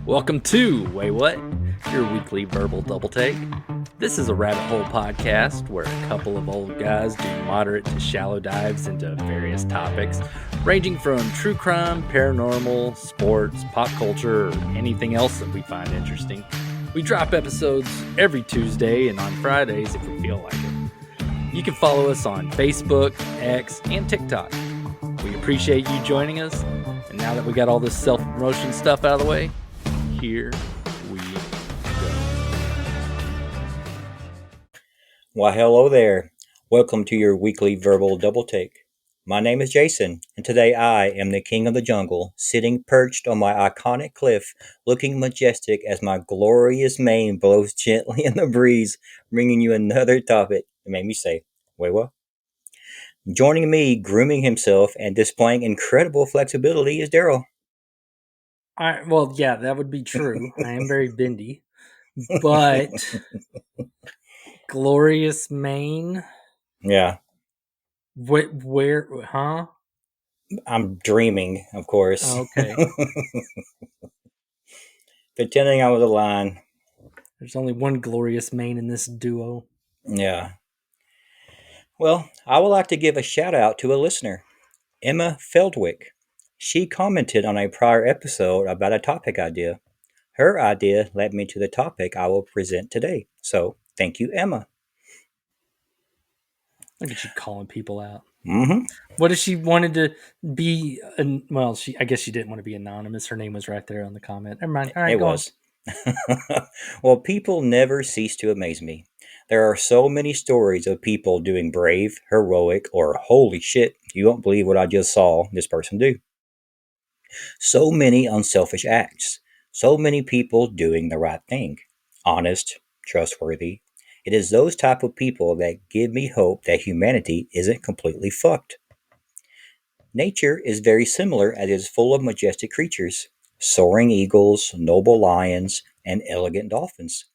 Welcome to Waywut, your weekly verbal double take. This is a rabbit hole podcast where a couple of old guys do moderate to shallow dives into various topics, ranging from true crime, paranormal, sports, pop culture, or anything else that we find interesting. We drop episodes every Tuesday and on Fridays if we feel like it. You can follow us on Facebook, X, and TikTok. We appreciate you joining us. And now that we got all this self-promotion stuff out of the way, here we go. Why, hello there. Welcome to your weekly verbal double take. My name is Jason, and today I am the king of the jungle, sitting perched on my iconic cliff, looking majestic as my glorious mane blows gently in the breeze, bringing you another topic that made me say, wait, what? Joining me, grooming himself and displaying incredible flexibility is Daryl. Well, yeah, that would be true. I am very bendy. But glorious mane? Yeah. Where, huh? I'm dreaming, of course. Okay. Pretending I was a lion. There's only one glorious mane in this duo. Yeah. Well, I would like to give a shout out to a listener, Emma Feldwick. She commented on a prior episode about a topic idea. Her idea led me to the topic I will present today. So, thank you, Emma. Look at you calling people out. Mm-hmm. What if she wanted to be? I guess she didn't want to be anonymous. Her name was right there on the comment. Never mind. All right, It go was. Well, people never cease to amaze me. There are so many stories of people doing brave, heroic, or holy shit, you won't believe what I just saw this person do. So many unselfish acts. So many people doing the right thing. Honest, trustworthy. It is those type of people that give me hope that humanity isn't completely fucked. Nature is very similar as it is full of majestic creatures. Soaring eagles, noble lions, and elegant dolphins.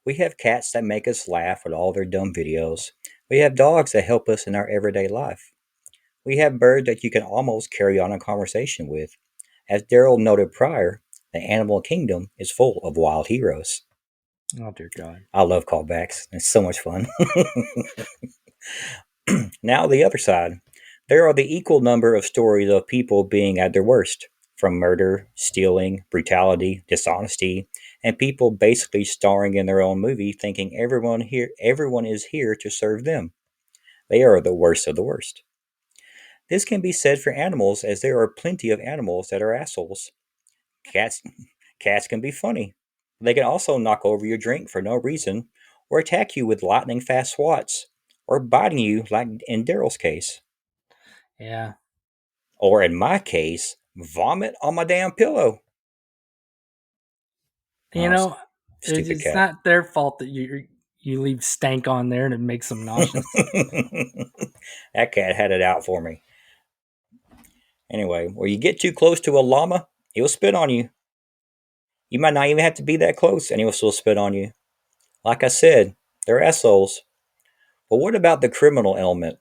We have cats that make us laugh with all their dumb videos. We have dogs that help us in our everyday life. We have birds that you can almost carry on a conversation with. As Daryl noted prior, the animal kingdom is full of wild heroes. Oh, dear God. I love callbacks. It's so much fun. Now, the other side. There are the equal number of stories of people being at their worst, from murder, stealing, brutality, dishonesty, and people basically starring in their own movie thinking everyone is here to serve them. They are the worst of the worst. This can be said for animals, as there are plenty of animals that are assholes. Cats can be funny. They can also knock over your drink for no reason, or attack you with lightning fast swats, or biting you like in Daryl's case. Yeah. Or in my case, vomit on my damn pillow. You know, Stupid it's cat. not their fault that you leave stank on there and it makes them nauseous. That cat had it out for me. Anyway, where you get too close to a llama, he will spit on you. You might not even have to be that close, and he will still spit on you. Like I said, they're assholes. But what about the criminal element?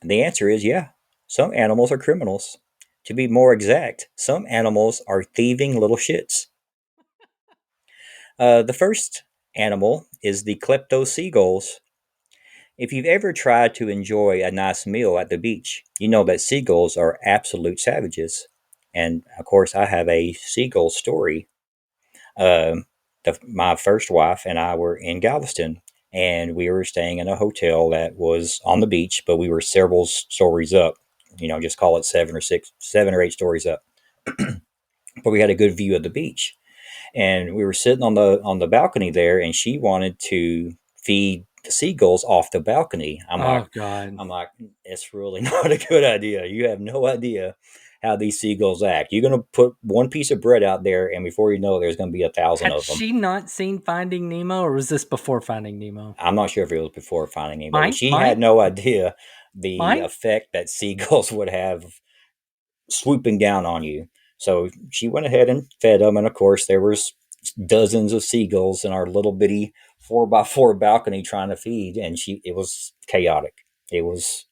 And the answer is yeah, some animals are criminals. To be more exact, some animals are thieving little shits. The first animal is the klepto seagulls. If you've ever tried to enjoy a nice meal at the beach, you know that seagulls are absolute savages. And of course, I have a seagull story. My first wife and I were in Galveston, and we were staying in a hotel that was on the beach, but we were several stories up. Just call it 7 or 8 stories up. But we had a good view of the beach, and we were sitting on the balcony there, and she wanted to feed the seagulls off the balcony. God. I'm like, it's really not a good idea. You have no idea how these seagulls act. You're going to put one piece of bread out there, and before you know it, there's going to be 1,000 Had of them. she not seen Finding Nemo, or was this before Finding Nemo? I'm not sure if it was before Finding Nemo, but she Mine? had no idea the Mine? effect that seagulls would have swooping down on you. So she went ahead and fed them, and of course there was dozens of seagulls in our little bitty 4x4 balcony trying to feed, and it was chaotic. It was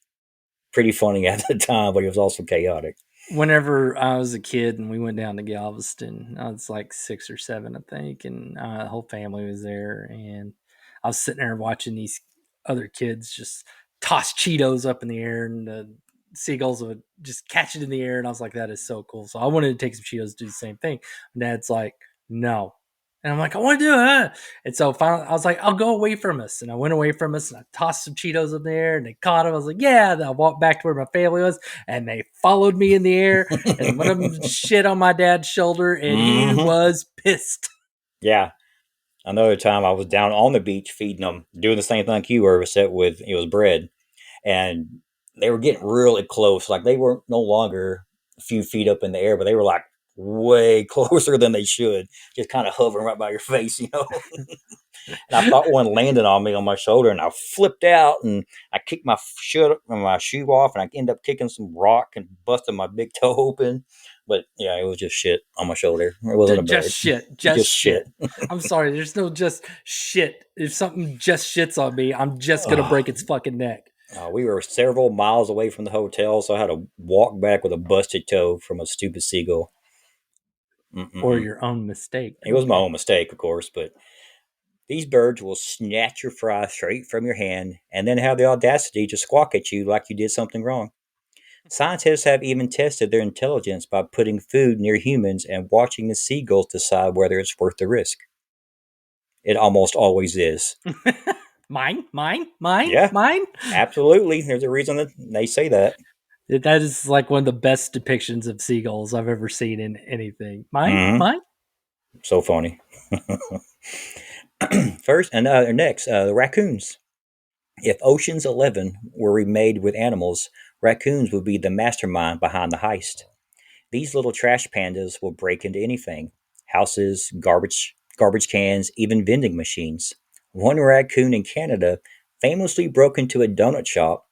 pretty funny at the time, but it was also chaotic. whenever I was a kid and we went down to Galveston, I was like 6 or 7, I think, and the whole family was there. And I was sitting there watching these other kids just toss Cheetos up in the air, and the seagulls would just catch it in the air. And I was like, that is so cool. So I wanted to take some Cheetos, do the same thing. And Dad's like, no. And I'm like, I want to do it. And so finally, I was like, I'll go away from us. And I went away from us and I tossed some Cheetos up there and they caught them. I was like, yeah. And I walked back to where my family was and they followed me in the air. And one of them shit on my dad's shoulder and he Mm-hmm. was pissed. Yeah. Another time I was down on the beach feeding them, doing the same thing like you were, except with it was bread. And they were getting really close. Like they were no longer a few feet up in the air, but they were like way closer than they should, just kind of hovering right by your face, you know. And I thought one landed on me on my shoulder, and I flipped out, and I kicked my shoe off, and I ended up kicking some rock and busting my big toe open. But yeah, it was just shit on my shoulder. It wasn't a Just bird, shit. Just just shit. shit. I'm sorry. There's no just shit. If something just shits on me, I'm just going to Oh, break its fucking neck. we were several miles away from the hotel, so I had to walk back with a busted toe from a stupid seagull. Or Mm-mm-mm. your own mistake. It was my Okay. own mistake, of course, but these birds will snatch your fry straight from your hand and then have the audacity to squawk at you like you did something wrong. Scientists have even tested their intelligence by putting food near humans and watching the seagulls decide whether it's worth the risk. It almost always is. Mine, mine, mine, Yeah, mine. absolutely. There's a reason that they say that. That is like one of the best depictions of seagulls I've ever seen in anything. Mine, Mm-hmm. mine. So funny. First and next, the raccoons. If Ocean's 11 were remade with animals, raccoons would be the mastermind behind the heist. These little trash pandas will break into anything: houses, garbage cans, even vending machines. One raccoon in Canada famously broke into a donut shop,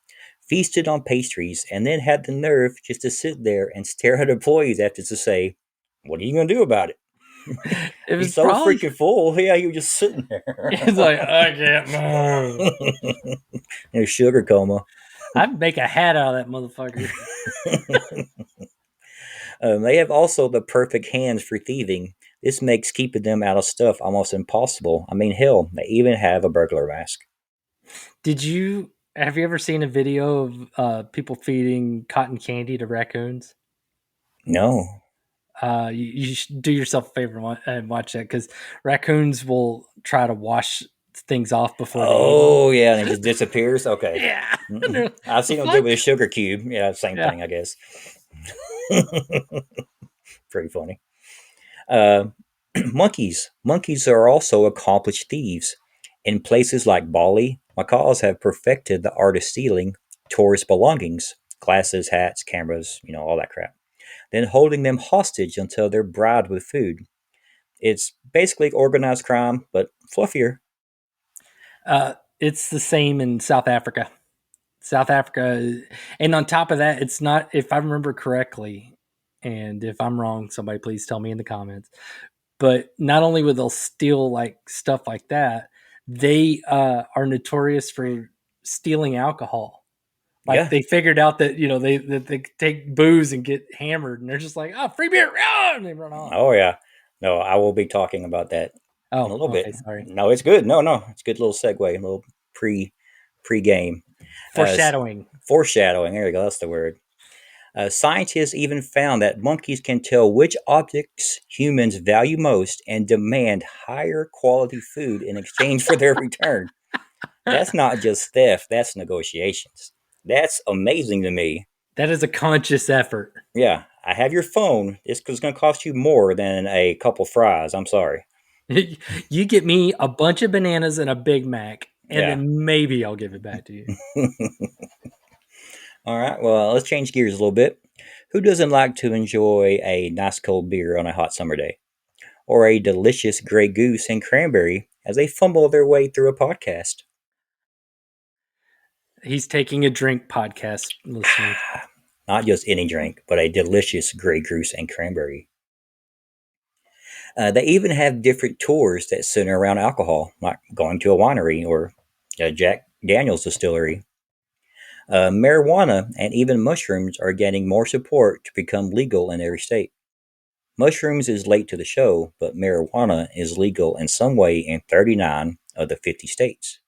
feasted on pastries, and then had the nerve just to sit there and stare at employees after to say, "What are you going to do about it?" It He's was so probably. freaking full. Yeah, he was just sitting there. It's like I can't move. In a sugar coma. I'd make a hat out of that motherfucker. They have also the perfect hands for thieving. This makes keeping them out of stuff almost impossible. I mean, hell, they even have a burglar mask. Did you have you ever seen a video of people feeding cotton candy to raccoons? No. You should do yourself a favor and watch that because raccoons will try to wash things off before they eat them. Oh, yeah, and it just disappears? Okay. Yeah, and Mm-mm. they're like, I've the seen them do it fuck. with a sugar cube. Yeah, same Yeah, thing, I guess. Pretty funny. Uh, monkeys. Monkeys are also accomplished thieves. In places like Bali, macaws have perfected the art of stealing tourist belongings: glasses, hats, cameras, all that crap, then holding them hostage until they're bribed with food. It's basically organized crime, but fluffier. it's the same in South Africa. South Africa, and on top of that, it's not. If I remember correctly, and if I'm wrong, somebody please tell me in the comments. But not only will they'll steal like stuff like that, they are notorious for stealing alcohol. Like Yeah. they figured out that they take booze and get hammered, and they're just like, oh, free beer, and they run off. Oh, yeah. No, I will be talking about that in a Oh, little bit. okay, sorry. No, it's good. No, it's a good little segue, a little pre game. Uh, Foreshadowing. Foreshadowing. There you go. That's the word. Scientists even found that monkeys can tell which objects humans value most and demand higher quality food in exchange for their return. That's not just theft, that's negotiations. That's amazing to me. That is a conscious effort. Yeah, I have your phone. It's going to cost you more than a couple fries. I'm sorry. You get me a bunch of bananas and a Big Mac, and Yeah. then maybe I'll give it back to you. All right, well, let's change gears a little bit. Who doesn't like to enjoy a nice cold beer on a hot summer day? Or a delicious Grey Goose and cranberry as they fumble their way through a podcast? He's taking a drink, podcast listeners. Not just any drink, but a delicious Grey Goose and cranberry. They even have different tours that center around alcohol, like going to a winery or a Jack Daniels distillery. Marijuana and even mushrooms are getting more support to become legal in every state. Mushrooms is late to the show, but marijuana is legal in some way in 39 of the 50 states.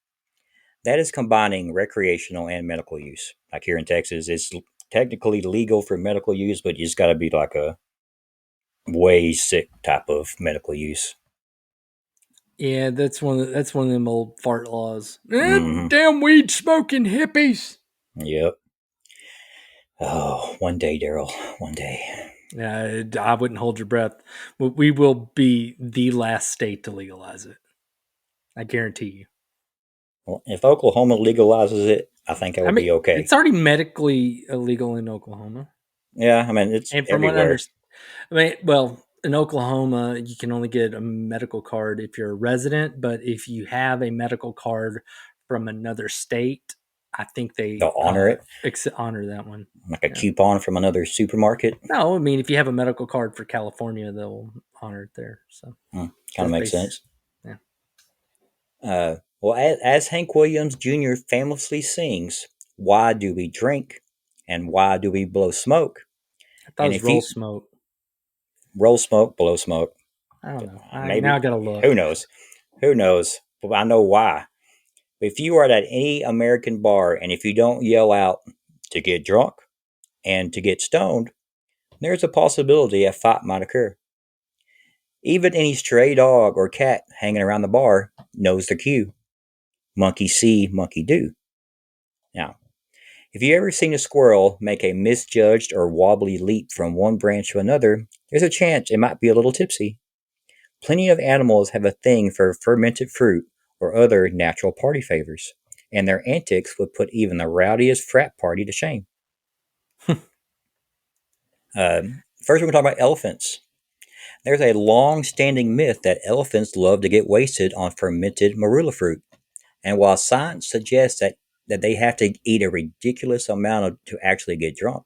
That is combining recreational and medical use. Like here in Texas, it's technically legal for medical use, but you just got to be like a way sick type of medical use. Yeah, that's one of them old fart laws. Hmm. Damn weed smoking hippies. Yep. Oh, one day, Daryl. One day. I wouldn't hold your breath. We will be the last state to legalize it. I guarantee you. Well, if Oklahoma legalizes it, I think I I will mean, be okay. it's already medically illegal in Oklahoma, Yeah, I mean it's and from what I everywhere. understand, I mean, well, in Oklahoma, you can only get a medical card if you're a resident, but if you have a medical card from another state, I think they They'll honor it honor that one. like a Yeah. coupon from another supermarket. No, I mean, if you have a medical card for California, they'll honor it there. So Kind of that's makes base. sense. Yeah. Well, as Hank Williams Jr. famously sings, "Why do we drink, and why do we blow smoke?" I thought it And was if roll you smoke. roll smoke, blow smoke, I don't know. Now I maybe gotta who look. knows? Who knows? But I know why. If you are at any American bar and if you don't yell out to get drunk and to get stoned, there's a possibility a fight might occur. Even any stray dog or cat hanging around the bar knows the cue. Monkey see, monkey do. Now, if you ever seen a squirrel make a misjudged or wobbly leap from one branch to another, there's a chance it might be a little tipsy. Plenty of animals have a thing for fermented fruit or other natural party favors, and their antics would put even the rowdiest frat party to shame. First, we're going to talk about elephants. There's a long standing myth that elephants love to get wasted on fermented marula fruit. And while science suggests that they have to eat a ridiculous to actually get drunk,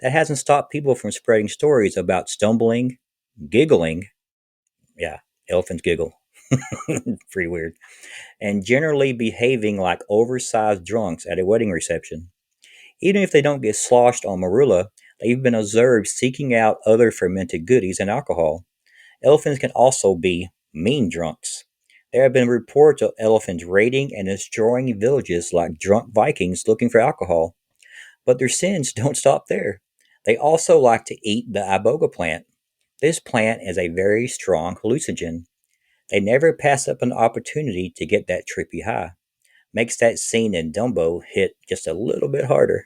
that hasn't stopped people from spreading stories about stumbling, giggling, yeah, elephants giggle, pretty weird, and generally behaving like oversized drunks at a wedding reception. Even if they don't get sloshed on marula, they've been observed seeking out other fermented goodies and alcohol. Elephants can also be mean drunks. There have been reports of elephants raiding and destroying villages like drunk Vikings looking for alcohol. But their sins don't stop there. They also like to eat the iboga plant. This plant is a very strong hallucinogen. They never pass up an opportunity to get that trippy high. Makes that scene in Dumbo hit just a little bit harder.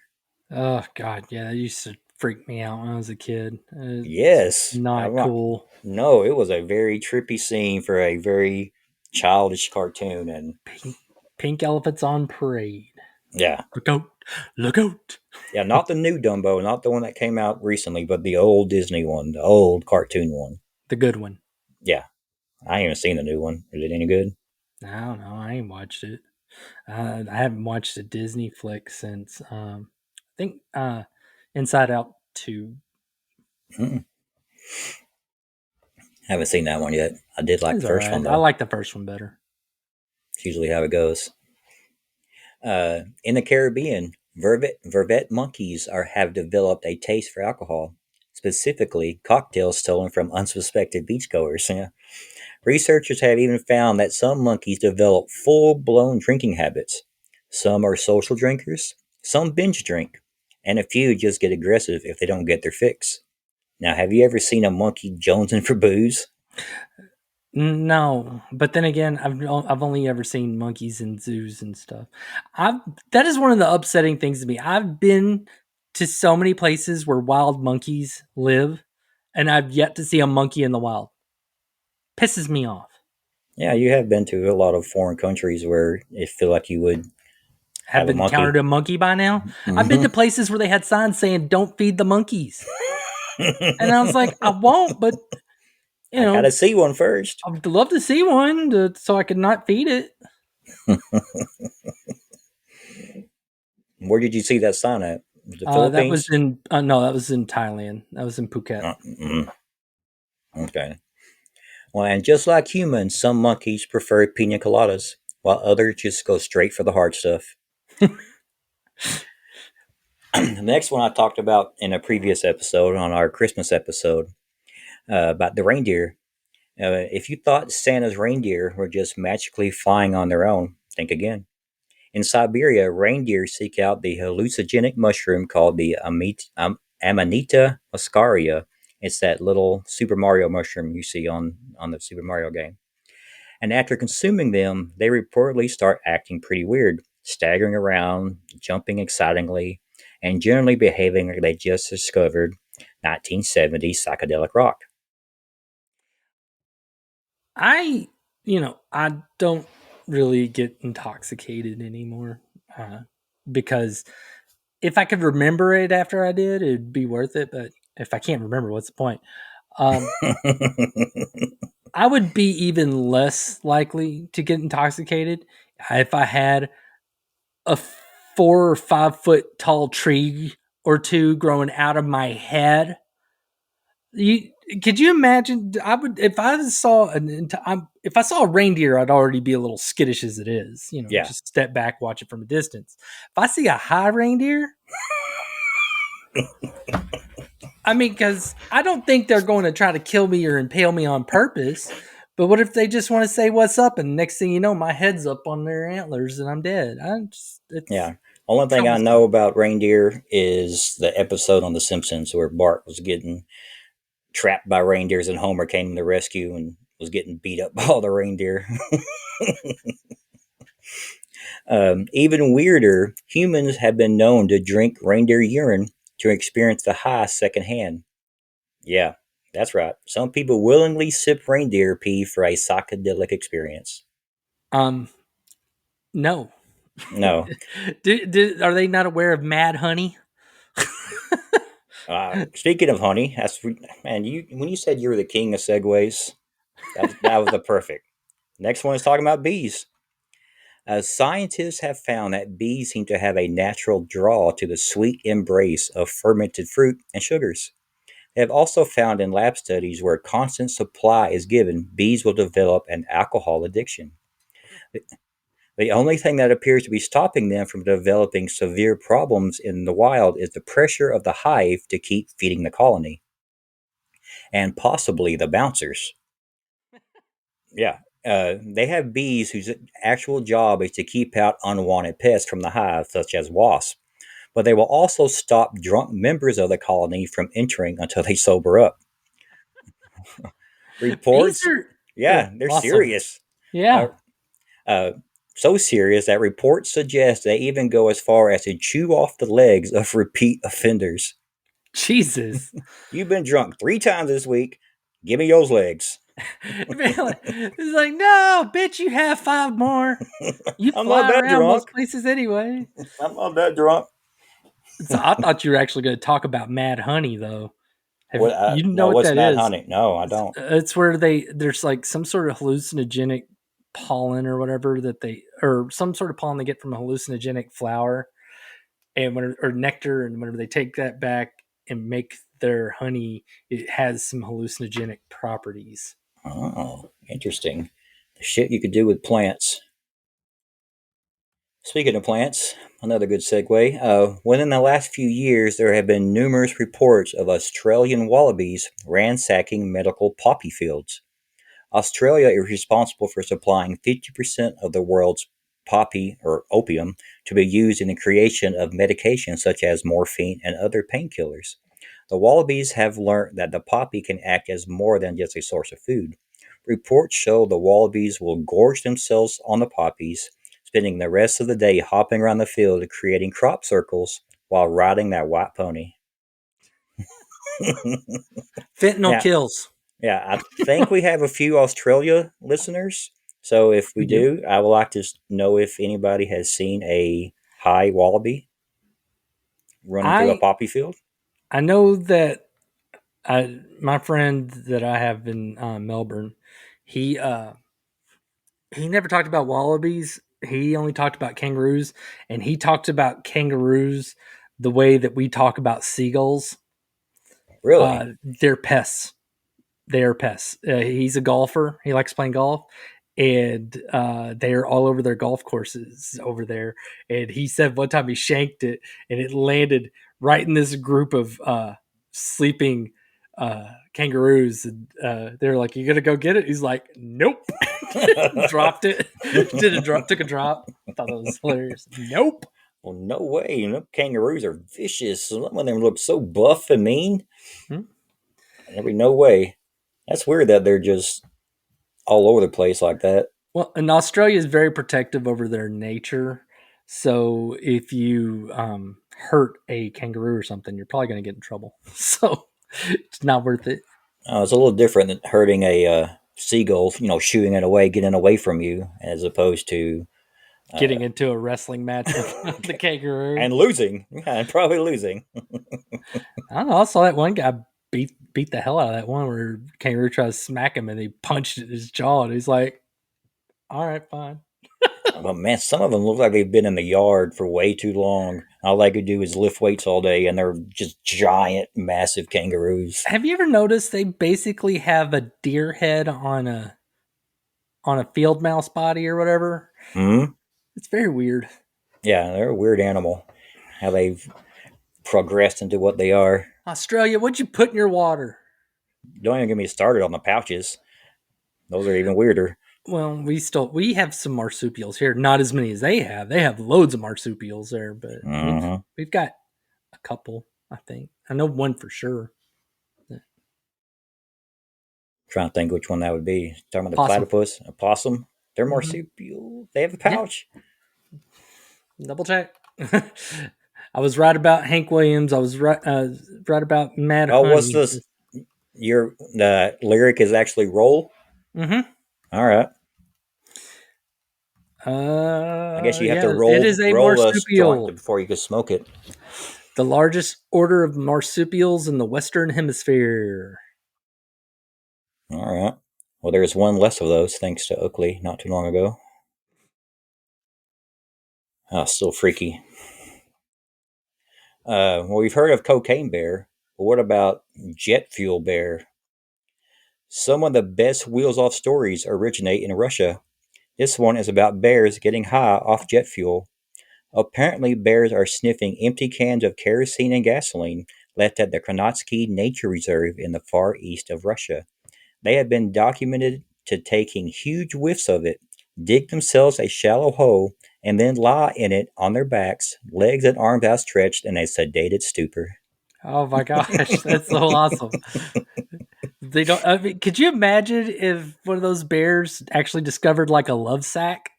Oh God, yeah, that used to freak me out when I was a kid. It's Yes, not cool. no, it was a very trippy scene for a very childish cartoon, and Pink, pink elephants on parade. yeah, Look out! Look out! yeah, not the new Dumbo, not the one that came out recently, but the old Disney one, the old cartoon one. The good one. Yeah, I ain't even seen the new one. Is it any good? I don't know. I ain't watched it. I haven't watched a Disney flick since I think Inside Out 2. Mm-mm. Haven't seen that one yet. I did like It's the all first one right. I though. like the first one better. It's usually how it goes. In the Caribbean, vervet monkeys have developed a taste for alcohol, specifically cocktails stolen from unsuspected beachgoers. Yeah. Researchers have even found that some monkeys develop full blown drinking habits. Some are social drinkers, some binge drink, and a few just get aggressive if they don't get their fix. Now, have you ever seen a monkey jonesing for booze? No, but then again, I've only ever seen monkeys in zoos and stuff. I've That is one of the upsetting things to me. I've been to so many places where wild monkeys live, and I've yet to see a monkey in the wild. Pisses me off. Yeah, you have been to a lot of foreign countries where it feel like you would have Have a encountered monkey. a monkey by now. I've been Hmm. to places where they had signs saying "Don't feed the monkeys," and I was like, I won't, but you I gotta know, see one first. I'd love to see one so I could not feed it. Where did you see that sign at? The That was Philippines? in no, that was in Thailand. That was in Phuket. Okay. Well, and just like humans, some monkeys prefer pina coladas, while others just go straight for the hard stuff. The next one I talked about in a previous episode on our Christmas episode about the reindeer. If you thought Santa's reindeer were just magically flying on their own, think again. In Siberia, reindeer seek out the hallucinogenic mushroom called the Amanita muscaria. It's that little Super Mario mushroom you see on the Super Mario game. And after consuming them, they reportedly start acting pretty weird, staggering around, jumping excitingly, and generally behaving like they just discovered 1970s psychedelic rock. I, I don't really get intoxicated anymore uh, because if I could remember it after I did, it'd be worth it. But if I can't remember, what's the point? Um, I would be even less likely to get intoxicated if I had a 4 or 5 foot tall tree or two growing out of my head. You could you imagine? I would if I saw a reindeer, I'd already be a little skittish as it is. Yeah. Just step back, watch it from a distance. If I see a high reindeer, I mean, because I don't think they're going to try to kill me or impale me on purpose. But what if they just want to say what's up, and next thing you know, my head's up on their antlers and I'm dead? Yeah. Only thing I know about reindeer is the episode on The Simpsons where Bart was getting trapped by reindeers and Homer came to the rescue and was getting beat up by all the reindeer. Even weirder, humans have been known to drink reindeer urine to experience the high secondhand. Yeah, that's right. Some people willingly sip reindeer pee for a psychedelic experience. Um, no. No. Are they not aware of Mad Honey? Speaking of honey, man. You when you said you were the king of segues, that was the perfect. Next one is talking about bees. Scientists have found that bees seem to have a natural draw to the sweet embrace of fermented fruit and sugars. They have also found in lab studies where constant supply is given, bees will develop an alcohol addiction. The only thing that appears to be stopping them from developing severe problems in the wild is the pressure of the hive to keep feeding the colony, and possibly the bouncers. Yeah. They have bees whose actual job is to keep out unwanted pests from the hive, such as wasps, but they will also stop drunk members of the colony from entering until they sober up. Bees Reports, are yeah, they're awesome. serious. Uh, Yeah. uh, so serious that reports suggest they even go as far as to chew off the legs of repeat offenders. Jesus. You've been drunk 3 times this week. Give me those legs. It's like, no, bitch, you have 5 more. You I'm not fly that around most drunk. places anyway. I'm not that drunk. So I thought you were actually going to talk about Mad Honey, though. Have What? you know No, what what's that Mad is? Honey? No, I don't. It's where there's like some sort of hallucinogenic pollen or whatever or some sort of pollen they get from a hallucinogenic flower, and or nectar, and whenever they take that back and make their honey, it has some hallucinogenic properties. Oh, interesting. The shit you could do with plants. Speaking of plants, another good segue. Within the last few years, there have been numerous reports of Australian wallabies ransacking medical poppy fields. Australia is responsible for supplying 50% of the world's poppy or opium to be used in the creation of medications such as morphine and other painkillers. The wallabies have learned that the poppy can act as more than just a source of food. Reports show the wallabies will gorge themselves on the poppies, spending the rest of the day hopping around the field creating crop circles while riding that white pony. Fentanyl Now, kills. yeah, I think we have a few Australia listeners. So if we We do. do, I would like to know if anybody has seen a high wallaby running through a I poppy field. I know that my friend that I have in Melbourne, he uh, he never talked about wallabies. He only talked about kangaroos, and he talked about kangaroos the way that we talk about seagulls. Really? They're pests. They're pests. He's a golfer. He likes playing golf, and they're all over their golf courses over there. And he said one time he shanked it, and it landed right in this group of sleeping kangaroos. And, they're like, "You gonna go get it?" He's like, "Nope." Dropped it. Took a drop. Thought that was hilarious. Nope. Well, no way. Kangaroos are vicious. Some of them look so buff and mean. Hmm? There'd be no way. That's weird that they're just all over the place like that. Well, and Australia is very protective over their nature. So if you hurt a kangaroo or something, you're probably going to get in trouble. So it's not worth it. It's a little different than hurting a seagull, shooing it away, getting away from you, as opposed to Getting into a wrestling match with the kangaroo. and losing. Yeah, and probably losing. I don't know. I saw that one guy beat the hell out of that one where kangaroo tried to smack him and he punched his jaw and he's like, "All right, fine." But man, some of them look like they've been in the yard for way too long. All they could do is lift weights all day, and they're just giant, massive kangaroos. Have you ever noticed they basically have a deer head on a field mouse body or whatever? Hmm. It's very weird. Yeah, they're a weird animal. How they've progressed into what they are. Australia, what'd you put in your water? Don't even get me started on the pouches. Those are even weirder. Well, we have some marsupials here. Not as many as they have. They have loads of marsupials there, but we've got a couple. I think I know one for sure. Trying to think which one that would be. Talking about the Possum. platypus, a possum. They're marsupial. They have a pouch. Yeah. Double check. I was right about Hank Williams. I was right about Mad Oh, Honey. what's this? The lyric is actually roll. Mm-hmm. All right. I guess you have to roll. It is a roll marsupial. before you can smoke it. The largest order of marsupials in the Western Hemisphere. All right. Well, there's one less of those thanks to Oakley not too long ago. Still freaky. Well, we've heard of cocaine bear, but what about jet fuel bear? Some of the best wheels off stories originate in Russia. This one is about bears getting high off jet fuel. Apparently, bears are sniffing empty cans of kerosene and gasoline left at the Kronotsky Nature Reserve in the far east of Russia. They have been documented to taking huge whiffs of it, dig themselves a shallow hole, and then lie in it on their backs, legs and arms outstretched in a sedated stupor. Oh my gosh, that's so awesome. They don't. I mean, could you imagine if one of those bears actually discovered like a love sack?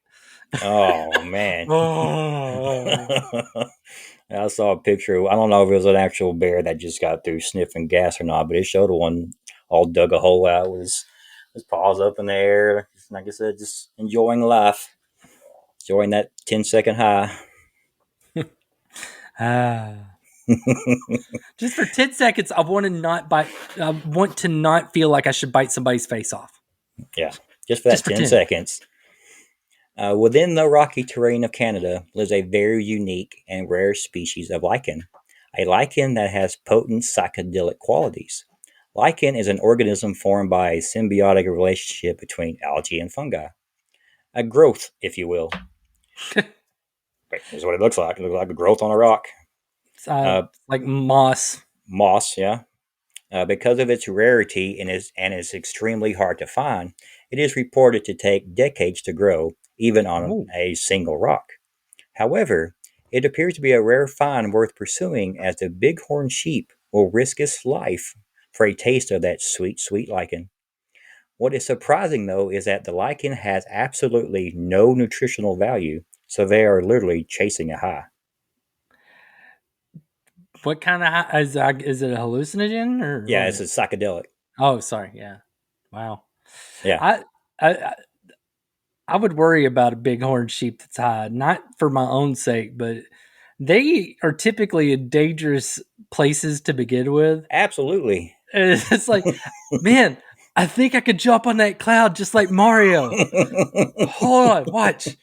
Oh, man. Oh. I saw a picture. I don't know if it was an actual bear that just got through sniffing gas or not, but it showed one all dug a hole out with his paws up in the air. Like I said, just enjoying life. Enjoying that 10-second high. Just for 10 seconds, I want to not feel like I should bite somebody's face off. Yeah, just for that 10 seconds. Within the rocky terrain of Canada lives a very unique and rare species of lichen, a lichen that has potent psychedelic qualities. Lichen is an organism formed by a symbiotic relationship between algae and fungi. A growth, if you will. Is what it looks like. It looks like a growth on a rock. Like moss. Moss, yeah. Because of its rarity and is extremely hard to find, it is reported to take decades to grow, even on a single rock. However, it appears to be a rare find worth pursuing, as the bighorn sheep will risk its life for a taste of that sweet, sweet lichen. What is surprising, though, is that the lichen has absolutely no nutritional value, so they are literally chasing a high. What kind of high? Is it a hallucinogen? Or yeah, it's a psychedelic. Oh, sorry. Yeah. Wow. Yeah. I would worry about a bighorn sheep that's high, not for my own sake, but they are typically in dangerous places to begin with. Absolutely. It's like, man, I think I could jump on that cloud just like Mario. Hold on, watch.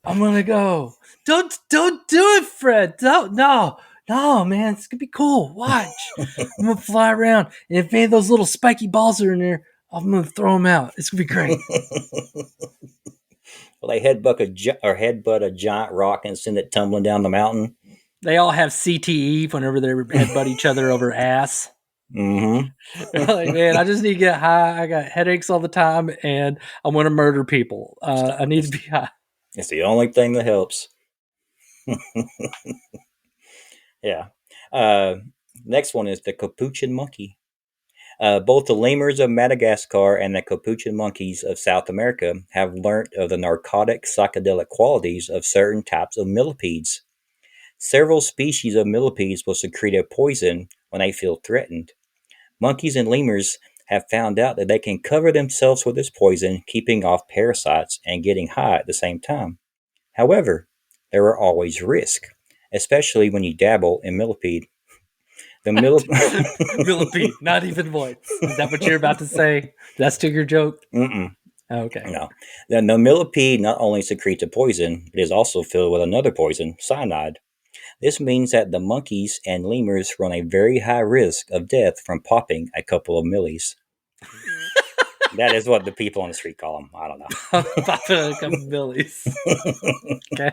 I'm gonna go. Don't do it, Fred. No, man, it's gonna be cool. Watch. I'm gonna fly around, and if any of those little spiky balls are in there, I'm gonna throw them out. It's gonna be great. Well, they headbutt a giant rock and send it tumbling down the mountain. They all have CTE whenever they headbutt each other over ass. Mm-hmm. They're like, man, I just need to get high. I got headaches all the time, and I want to murder people. I need to be high. It's the only thing that helps. Yeah. Next one is the capuchin monkey. Both the lemurs of Madagascar and the capuchin monkeys of South America have learnt of the narcotic psychedelic qualities of certain types of millipedes. Several species of millipedes will secrete a poison when they feel threatened. Monkeys and lemurs have found out that they can cover themselves with this poison, keeping off parasites and getting high at the same time. However, there are always risks, especially when you dabble in millipede. The Millipede, not even once. Is that what you're about to say? That's to your joke? Mm-mm. Okay. No. The millipede not only secretes a poison, but is also filled with another poison, cyanide. This means that the monkeys and lemurs run a very high risk of death from popping a couple of millies. That is what the people on the street call them. I don't know. Popping a couple millies. Okay.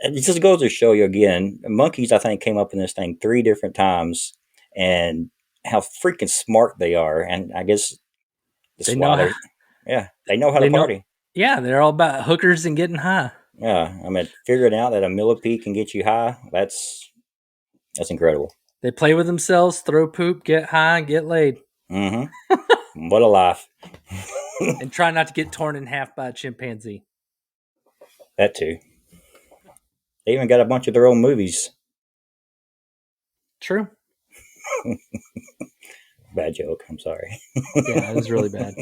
It just goes to show you again, monkeys, I think, came up in this thing 3 different times, and how freaking smart they are. And I guess they know how to party. Yeah, they're all about hookers and getting high. Yeah, I mean, figuring out that a millipede can get you high, that's incredible. They play with themselves, throw poop, get high, get laid. Mm-hmm. What a life. And try not to get torn in half by a chimpanzee. That too. They even got a bunch of their own movies. True. Bad joke. I'm sorry. Yeah, it was really bad.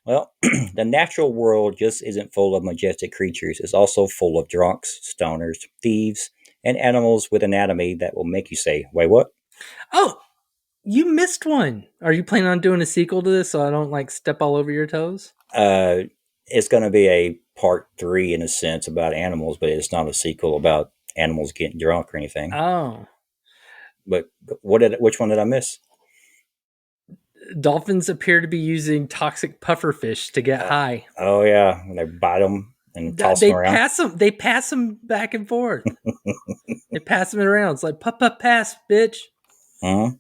Well, the natural world just isn't full of majestic creatures. It's also full of drunks, stoners, thieves, and animals with anatomy that will make you say, wait, what? Oh, you missed one. Are you planning on doing a sequel to this so I don't step all over your toes? It's going to be a part 3 in a sense about animals, but it's not a sequel about animals getting drunk or anything. Oh. But which one did I miss? Dolphins appear to be using toxic pufferfish to get high. Oh yeah, they bite them and toss them around. They pass them back and forth. They pass them around. It's like pass, bitch. Uh-huh.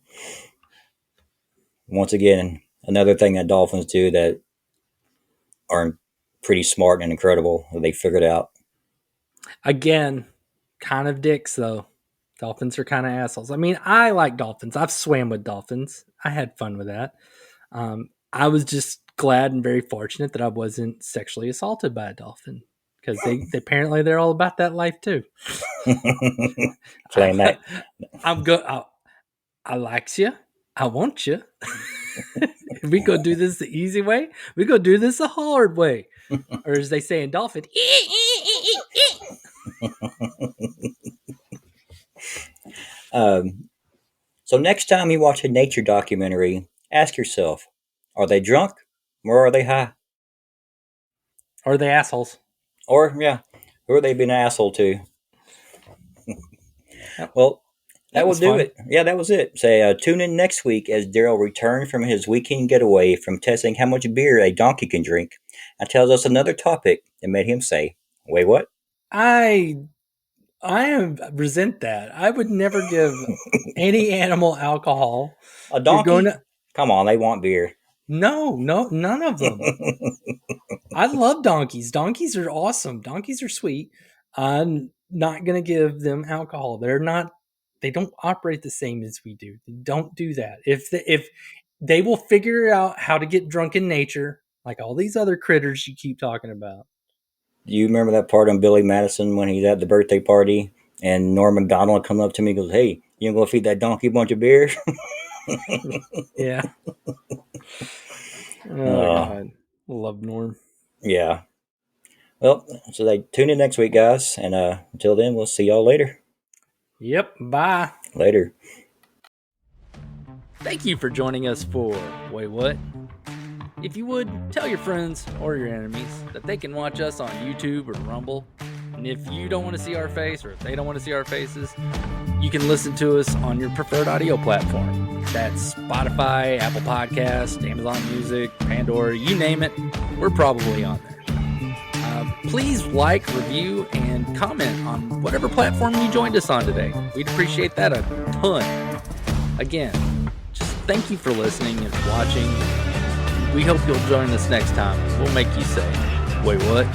Once again, another thing that dolphins do that are pretty smart and incredible that they figured out. Again, kind of dicks though. Dolphins are kind of assholes. I mean, I like dolphins. I've swam with dolphins. I had fun with that. I was just glad and very fortunate that I wasn't sexually assaulted by a dolphin because apparently they're all about that life too. Playing that. I'm good. I likes you. I want you. We go do this the easy way. We go do this the hard way. Or as they say in dolphin. So next time you watch a nature documentary, ask yourself, are they drunk or are they high? Or are they assholes? Or, yeah, who are they being an asshole to? Well, that will do fun. It. Yeah, that was it. Say, tune in next week as Daryl returns from his weekend getaway from testing how much beer a donkey can drink and tells us another topic that made him say, wait, what? I resent that. I would never give any animal alcohol. A donkey? Come on, they want beer. No, none of them. I love donkeys. Donkeys are awesome. Donkeys are sweet. I'm not going to give them alcohol. They don't operate the same as we do. They don't do that. If they will figure out how to get drunk in nature, like all these other critters you keep talking about. Do you remember that part on Billy Madison when he's at the birthday party and Norm Macdonald come up to me and goes, hey, you gonna go feed that donkey a bunch of beer? Yeah. God. Love Norm. Yeah. Well, so they tune in next week, guys. And until then, we'll see y'all later. Yep. Bye. Later. Thank you for joining us for Waywut. If you would, tell your friends or your enemies that they can watch us on YouTube or Rumble. And if you don't want to see our face, or if they don't want to see our faces, you can listen to us on your preferred audio platform. That's Spotify, Apple Podcasts, Amazon Music, Pandora, you name it. We're probably on there. Please like, review, and comment on whatever platform you joined us on today. We'd appreciate that a ton. Again, just thank you for listening and watching. We hope you'll join us next time. We'll make you say, "Wait, what?"